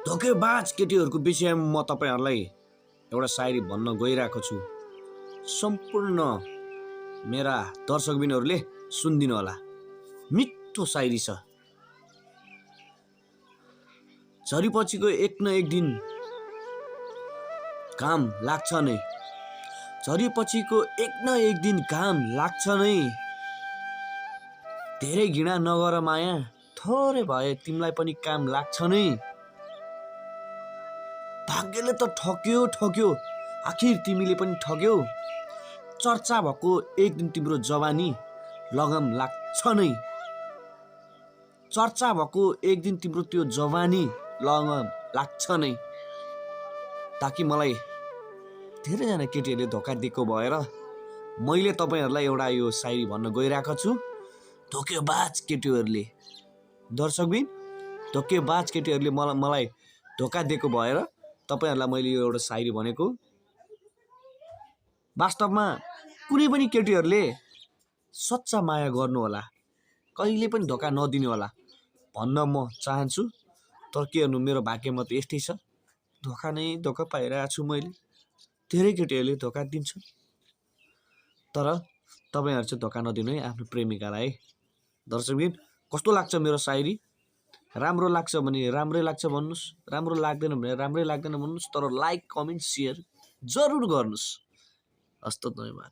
धोकेबाज केटीहरूको विषयमा म तपाईँहरूलाई एउटा सायरी भन्न गइरहेको छु। सम्पूर्ण मेरा दर्शकबिनहरूले सुनिदिनु होला। मिठो सायरी छ। झरीपछिको एक न एक दिन काम लाग्छ नै। झरीपछिको एक न एक दिन काम लाग्छ नै। धेरै घृणा नगर माया, थोरै भए तिमीलाई पनि काम लाग्छ नै। भाग्यले त ठग्यो ठग्यो, आखिर तिमीले पनि ठग्यौ। चर्चा भएको एक दिन तिम्रो जवानी लगम लाग्छ नै। चर्चा भएको एक दिन तिम्रो त्यो जवानी लगम लाग्छ नै। ताकि मलाई धेरैजना केटीहरूले धोका दिएको भएर मैले तपाईँहरूलाई एउटा यो सायरी भन्न गइरहेको छु। धोकेबाज केटीहरूले, दर्शकबिन, धोकेबाज केटीहरूले मलाई धोका दिएको भएर तपाईँहरूलाई मैले यो एउटा सायरी भनेको। वास्तवमा कुनै पनि केटीहरूले सच्चा माया गर्नु होला, कहिले पनि धोका नदिनु होला भन्न म चाहन्छु। तर के गर्नु, मेरो भाग्यमा त यस्तै छ, धोका पाइरहेको छु मैले। धेरै केटीहरूले धोका दिन्छ, तर तपाईँहरू चाहिँ धोका नदिनु है आफ्नो प्रेमिकालाई। दर्शकबिन, कस्तो लाग्छ मेरो सायरी? राम्रो लाग्छ भने राम्रै लाग्छ भन्नुहोस्, राम्रो लाग्दैन भने राम्रै लाग्दैन भन्नुहोस्, तर लाइक कमेन्ट सेयर जरुर गर्नुहोस्। हस्त, धन्यवाद।